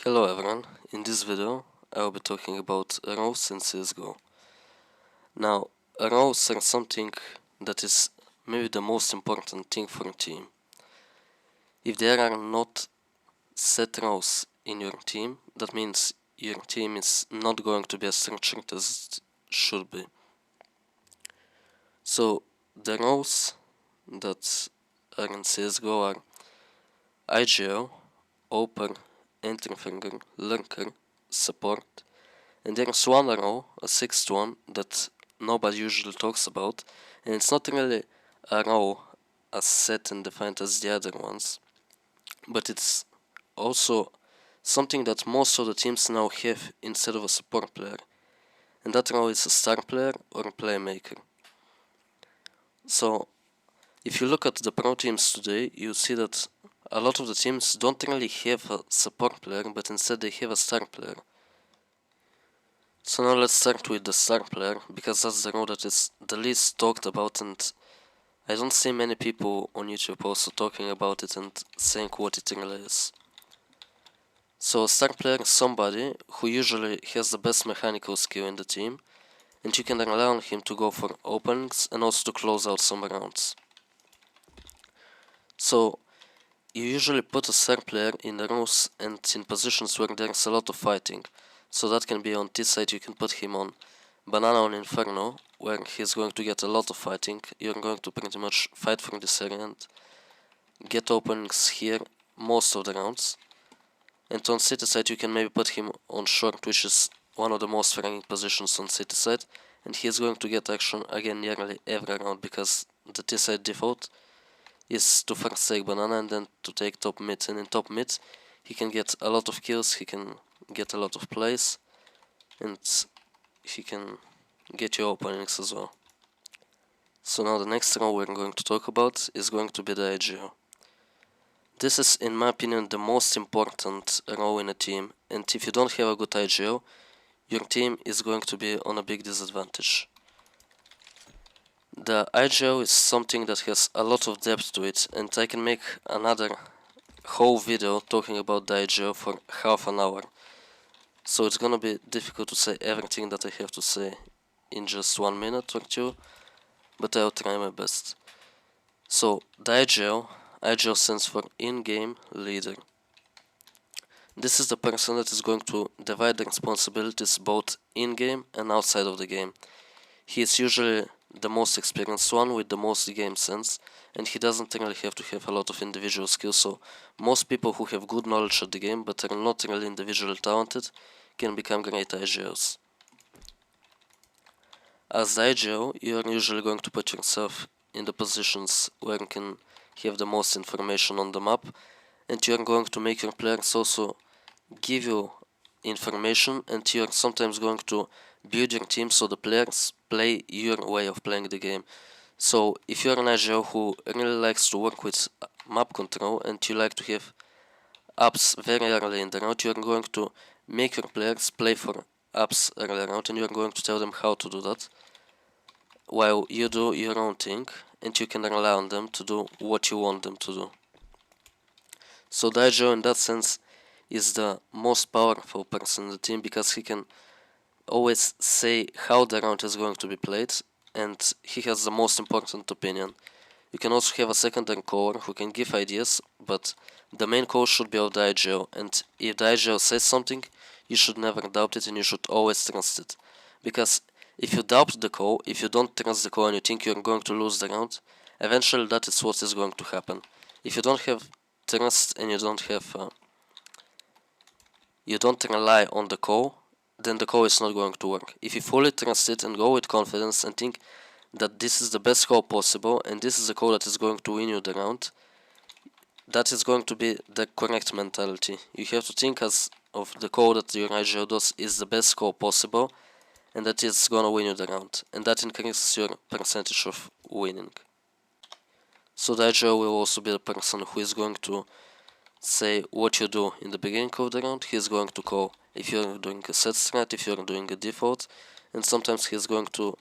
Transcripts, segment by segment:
Hello everyone, in this video I will be talking about rows in CSGO. Now, rows are something that is maybe the most important thing for a team. If there are not set rows in your team, that means your team is not going to be as structured as it should be. So, the rows that are in CSGO are IGO, AWPer, Fragger, Lurker, Support, and there's one row, a sixth one, that nobody usually talks about, and it's not really a row as set and defined as the other ones, but it's also something that most of the teams now have instead of a support player, and that row is a star player or a playmaker. So, if you look at the pro teams today, you see that a lot of the teams don't really have a support player, but instead they have a star player. So now let's start with the star player, because that's the role that is the least talked about, and I don't see many people on YouTube also talking about it and saying what it really is. So a star player is somebody who usually has the best mechanical skill in the team, and you can rely on him to go for openings and also to close out some rounds. So you usually put a star player in the rows and in positions where there's a lot of fighting. So that can be on T side, you can put him on Banana on Inferno, where he's going to get a lot of fighting. You're going to pretty much fight from this area and get openings here most of the rounds. And on City side you can maybe put him on Short, which is one of the most fragging positions on City side, and he's going to get action again nearly every round, because the T side default is to first take Banana and then to take top mid, and in top mid he can get a lot of kills, he can get a lot of plays, and he can get your openings as well. So now the next row we're going to talk about is going to be the IGO. This is, in my opinion, the most important row in a team, and if you don't have a good IGO, your team is going to be on a big disadvantage. The IGO is something that has a lot of depth to it, and I can make another whole video talking about the IGO for half an hour. So it's gonna be difficult to say everything that I have to say in just 1 minute or two, but I'll try my best. So the IGL stands for in-game leader. This is the person that is going to divide the responsibilities both in-game and outside of the game. He is usually the most experienced one with the most game sense, and he doesn't really have to have a lot of individual skills, so most people who have good knowledge of the game but are not really individually talented can become great IGLs. As the IGL, you are usually going to put yourself in the positions where you can have the most information on the map, and you are going to make your players also give you information, and you are sometimes going to build your team so the players play your way of playing the game. So if you are an IGL who really likes to work with map control and you like to have ups very early in the round, you are going to make your players play for ups early round, and you are going to tell them how to do that while you do your own thing, and you can rely on them to do what you want them to do. So the IGO in that sense is the most powerful person in the team, because he can always say how the round is going to be played, and he has the most important opinion. You can also have a secondary caller who can give ideas, but the main call should be of the IGO, and if the IGO says something, you should never doubt it and you should always trust it. Because if you doubt the call, if you don't trust the call and you think you're going to lose the round, eventually that is what is going to happen. If you don't have trust and you don't rely on the call, then the call is not going to work. If you fully trust it and go with confidence and think that this is the best call possible and this is the call that is going to win you the round, that is going to be the correct mentality. You have to think as of the call that your IGO does is the best call possible, and that is gonna win you the round, and that increases your percentage of winning. So the IGO will also be the person who is going to say what you do in the beginning of the round. He is going to call if you're doing a set strat, if you're doing a default, and sometimes he is going to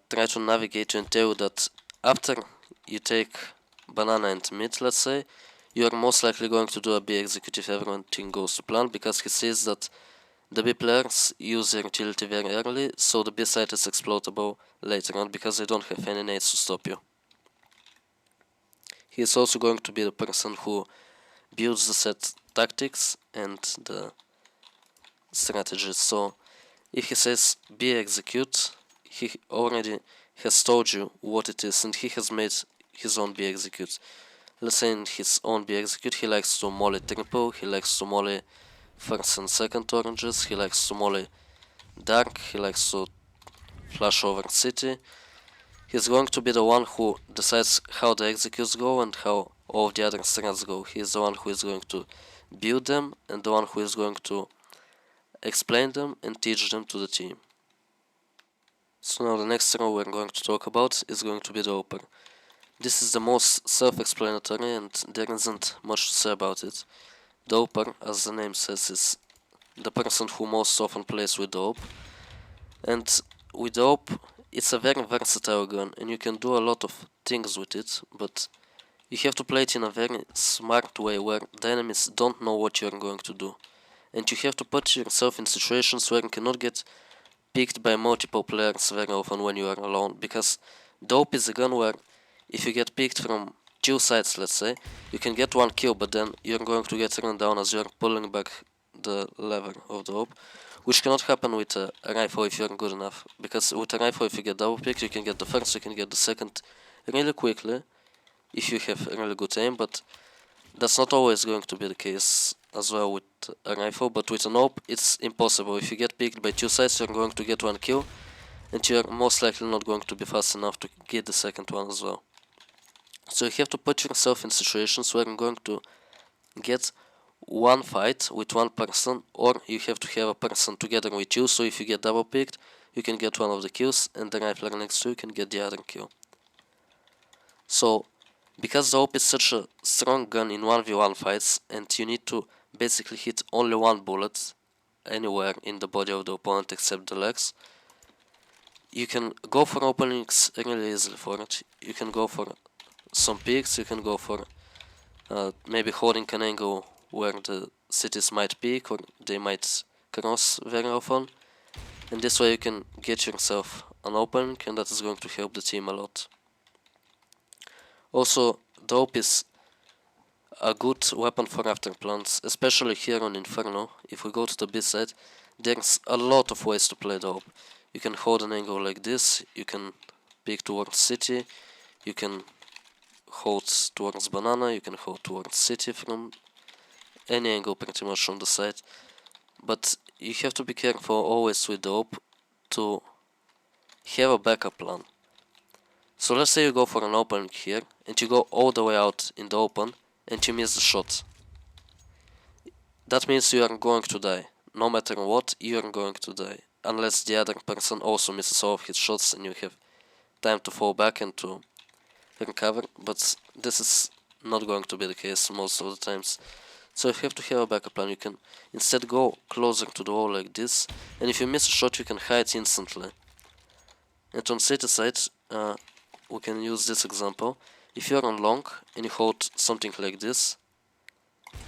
try to navigate you and tell you that after you take Banana and mid, let's say, you are most likely going to do a B execute if everything goes to plan, because he says that the B players use their utility very early, so the B site is exploitable later on because they don't have any nades to stop you. He is also going to be the person who builds the set tactics and the strategies. So if he says B execute, he already has told you what it is, and he has made his own B execute. Let's say in his own B execute he likes to molly triple, he likes to molly first and second oranges, he likes to molly dark, he likes to flash over city. He's going to be the one who decides how the executes go and how all of the other strats go. He's the one who is going to build them and the one who is going to explain them and teach them to the team. So now the next row we're going to talk about is going to be the AWPer. This is the most self-explanatory and there isn't much to say about it. The AWPer, as the name says, is the person who most often plays with the AWP. And with the AWP, it's a very versatile gun and you can do a lot of things with it, but you have to play it in a very smart way where the enemies don't know what you're going to do. And you have to put yourself in situations where you cannot get picked by multiple players very often when you are alone, because the AWP is a gun where if you get picked from two sides, let's say, you can get one kill, but then you're going to get run down as you're pulling back the lever of the AWP, which cannot happen with a rifle if you're good enough, because with a rifle if you get double picked you can get the first, you can get the second really quickly if you have really good aim, but that's not always going to be the case as well with a rifle. But with an AWP it's impossible. If you get picked by two sides you're going to get one kill and you're most likely not going to be fast enough to get the second one as well. So you have to put yourself in situations where you're going to get one fight with one person, or you have to have a person together with you, so if you get double picked you can get one of the kills and the rifler next to you can get the other kill. So because the AWP is such a strong gun in 1v1 fights and you need to basically hit only one bullet anywhere in the body of the opponent except the legs, you can go for openings really easily for it. You can go for some peaks, you can go for maybe holding an angle where the cities might peek or they might cross very often, and this way you can get yourself an opening and that is going to help the team a lot. Also, the AWP is a good weapon for after plants, especially here on Inferno. If we go to the B side, there's a lot of ways to play the AWP. You can hold an angle like this, you can peek towards city, you can hold towards banana, you can hold towards city from any angle pretty much on the side. But you have to be careful always with the AWP to have a backup plan. So let's say you go for an opening here and you go all the way out in the open and you miss the shot. That means you are going to die. No matter what, you are going to die. Unless the other person also misses all of his shots and you have time to fall back and to recover. But this is not going to be the case most of the times. So you have to have a backup plan. You can instead go closer to the wall like this. And if you miss a shot, you can hide instantly. And on city side, we can use this example. If you're on long and you hold something like this,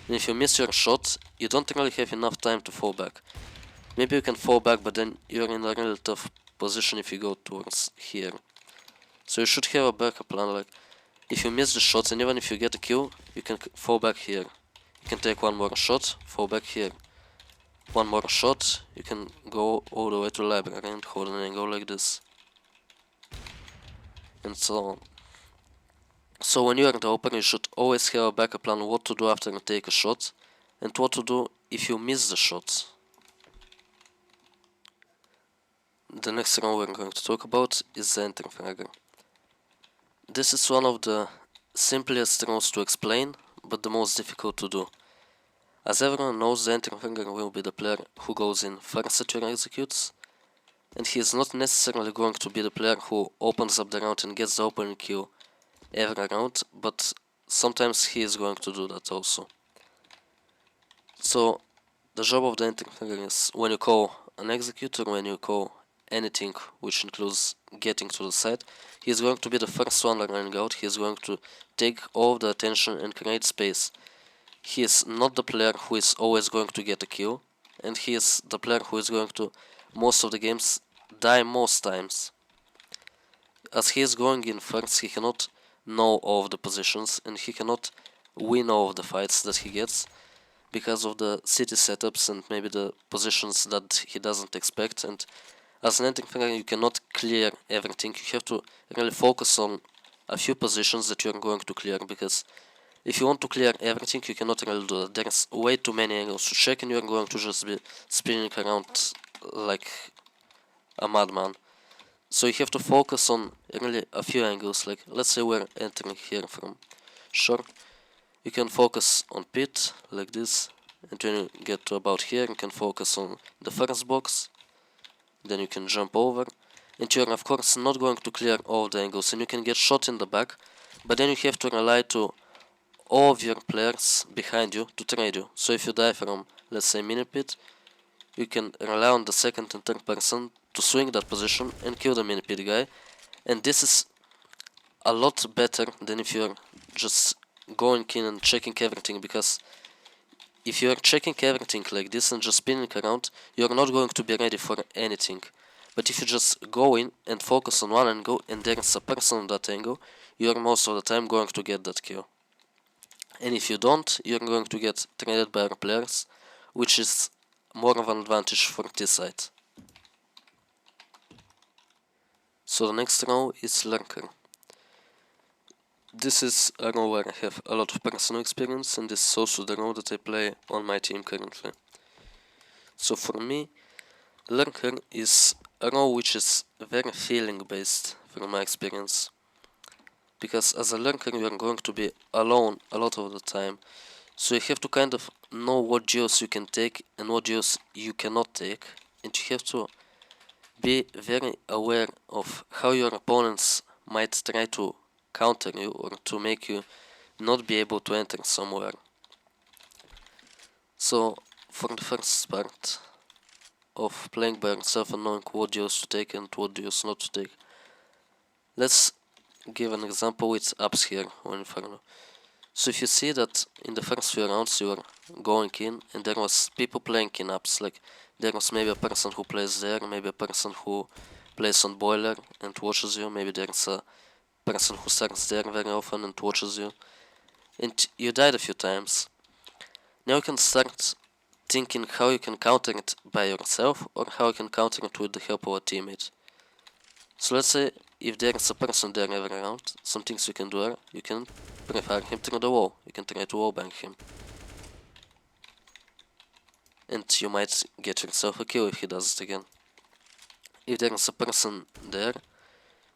and if you miss your shot, you don't really have enough time to fall back. Maybe you can fall back, but then you're in a really tough position if you go towards here. So you should have a backup plan, like if you miss the shots and even if you get a kill, you can fall back here. You can take one more shot, fall back here. One more shot, you can go all the way to library and hold an angle like this. And so on. So when you are the AWPer, you should always have a backup plan what to do after you take a shot and what to do if you miss the shot. The next round we're going to talk about is the enter Fragger. This is one of the simplest rounds to explain, but the most difficult to do. As everyone knows, the enter Fragger will be the player who goes in first at your executes, and he is not necessarily going to be the player who opens up the round and gets the opening kill every round, but sometimes he is going to do that also. So the job of the enter Fragger is when you call an execute or when you call anything which includes getting to the site. He is going to be the first one running out. He is going to take all the attention and create space. He is not the player who is always going to get a kill, and he is the player who is going to, most of the games, die most times. As he is going in first, he cannot know all of the positions, and he cannot win all of the fights that he gets because of the city setups and maybe the positions that he doesn't expect. And as an ending fragger, you cannot clear everything. You have to really focus on a few positions that you are going to clear, because if you want to clear everything, you cannot really do that. There's way too many angles to check, and you are going to just be spinning around like a madman. So you have to focus on really a few angles. Like, let's say we're entering here from short. You can focus on pit, like this, and when you get to about here, you can focus on the first box. Then you can jump over, and you're of course not going to clear all the angles, and you can get shot in the back, but then you have to rely to all of your players behind you to trade you. So if you die from, let's say, mini pit, you can rely on the second and third person to swing that position and kill the mini pit guy, and this is a lot better than if you're just going in and checking everything, because if you're checking everything like this and just spinning around, you're not going to be ready for anything. But if you just go in and focus on one angle and there's a person on that angle, you're most of the time going to get that kill. And if you don't, you're going to get traded by other players, which is more of an advantage for this side. So the next row is Lurker. This is a row where I have a lot of personal experience, and this is also the row that I play on my team currently. So for me, Lurker is a row which is very feeling based from my experience. Because as a Lurker you are going to be alone a lot of the time. So you have to kind of know what duels you can take and what duels you cannot take. And you have to be very aware of how your opponents might try to counter you or to make you not be able to enter somewhere. So for the first part of playing by yourself and knowing what duels to take and what duels not to take, let's give an example with ups here on Inferno. So if you see that in the first few rounds you were going in and there was people playing in ups, like there was maybe a person who plays there, maybe a person who plays on boiler and watches you, maybe there's a person who starts there very often and watches you, and you died a few times. Now you can start thinking how you can counter it by yourself or how you can counter it with the help of a teammate. So let's say if there is a person there every round, some things you can do are, you can prefire him through the wall, you can try to wallbang him. And you might get yourself a kill if he does it again. If there is a person there,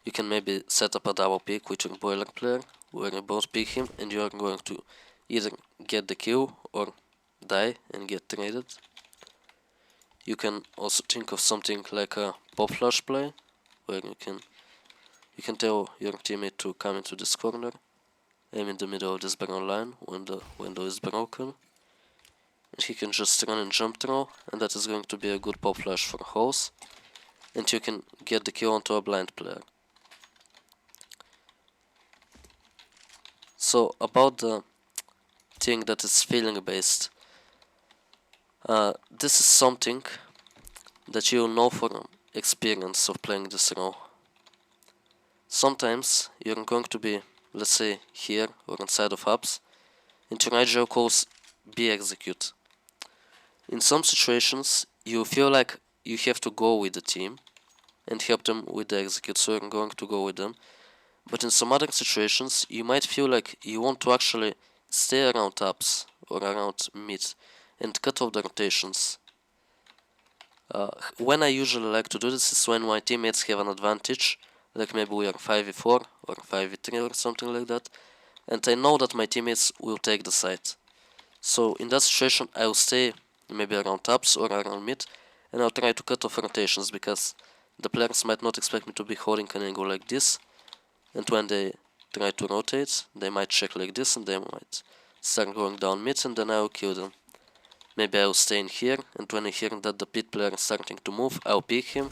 you can maybe set up a double pick with your boiler player, where you both pick him and you are going to either get the kill or die and get traded. You can also think of something like a pop flash play, where you can tell your teammate to come into this corner, aim in the middle of this barrel line when the window is broken, and he can just run and jump throw, and that is going to be a good pop flash for holes, and you can get the kill onto a blind player. So about the thing that is feeling based, this is something that you know from experience of playing this row. Sometimes you're going to be, let's say, here or inside of hubs, and your IGL calls B execute. In some situations, you feel like you have to go with the team and help them with the execute, so you're going to go with them. But in some other situations, you might feel like you want to actually stay around ups or around mid and cut off the rotations. When I usually like to do this is when my teammates have an advantage, like maybe we are 5v4 or 5v3 or something like that, and I know that my teammates will take the site. So in that situation, I will stay maybe around ups or around mid, and I'll try to cut off rotations, because the players might not expect me to be holding an angle like this, and when they try to rotate, they might check like this and they might start going down mid, and then I will kill them. Maybe I will stay in here, and when I hear that the pit player is starting to move, I'll pick him,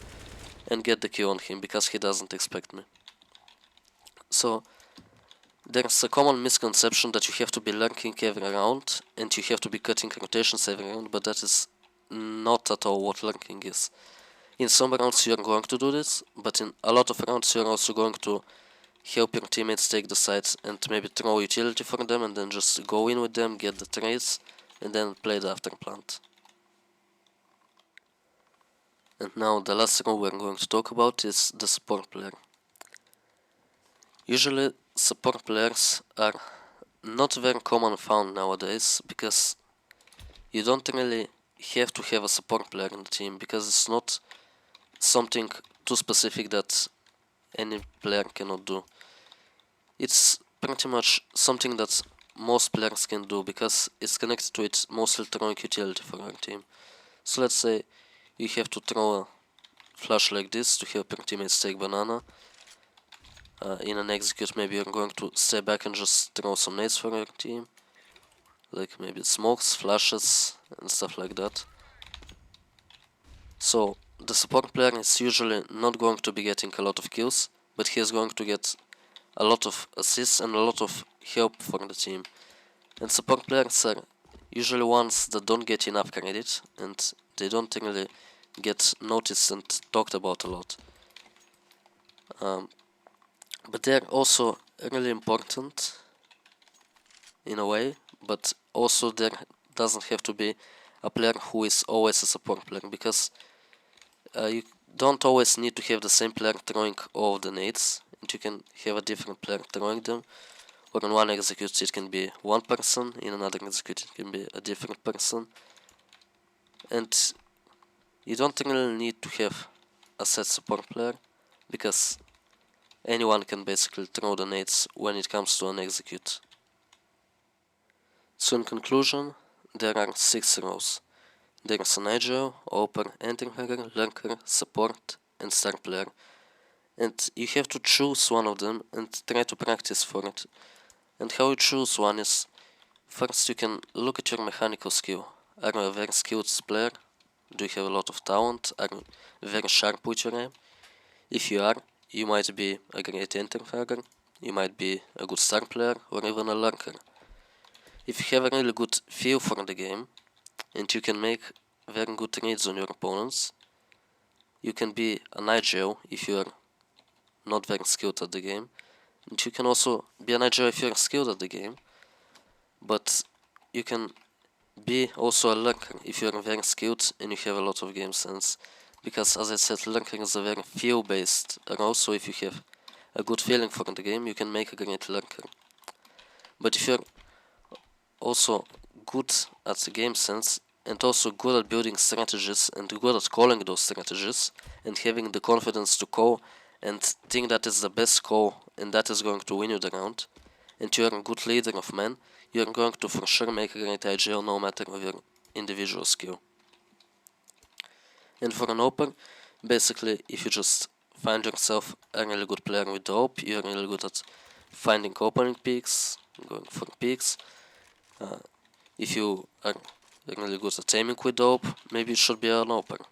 and get the kill on him because he doesn't expect me. So there's a common misconception that you have to be lurking every round and you have to be cutting rotations every round, but that is not at all what lurking is. In some rounds you are going to do this, but in a lot of rounds you are also going to help your teammates take the sides and maybe throw utility for them and then just go in with them, get the trades, and then play the after plant. And now the last role we're going to talk about is the support player. Usually support players are not very common found nowadays because you don't really have to have a support player in the team because it's not something too specific that any player cannot do. It's pretty much something that most players can do because it's connected to it mostly throwing utility for your team. So let's say you have to throw a flash like this to help your teammates take banana. In an execute maybe you're going to stay back and just throw some nades for your team. Like maybe smokes, flashes and stuff like that. So the support player is usually not going to be getting a lot of kills, but he is going to get a lot of assists and a lot of help for the team. And support players are usually ones that don't get enough credit and they don't really get noticed and talked about a lot. But they're also really important in a way, but also there doesn't have to be a player who is always a support player because you don't always need to have the same player throwing all of the nades, and you can have a different player throwing them. Or in one execute it can be one person, in another execute it can be a different person. And you don't really need to have a set support player because anyone can basically throw the nades when it comes to an execute. So in conclusion, there are 6 roles. There is an AWPer, Fragger, Lurker, Support and Star Player. And you have to choose one of them and try to practice for it. And how you choose one is, first you can look at your mechanical skill. Are you a very skilled player? Do you have a lot of talent? Are you very sharp with your aim? If you are, you might be a great Fragger, you might be a good Star Player or even a Lurker. If you have a really good feel for the game and you can make very good reads on your opponents, you can be an IGL if you are not very skilled at the game, and you can also be an IGL if you are skilled at the game, but you can be also a Lurker if you are very skilled and you have a lot of game sense, because as I said, Lurker is a very feel based role, so if you have a good feeling for the game you can make a great Lurker. But if you're also good at the game sense and also good at building strategies and good at calling those strategies and having the confidence to call and think that is the best call and that is going to win you the round, and you are a good leader of men, you are going to for sure make a great IGL no matter of your individual skill. And for an AWPer, basically if you just find yourself a really good player with the AWP, you are really good at finding opening peaks, going for peaks. If you are really good at aiming with the AWP, maybe it should be an AWPer.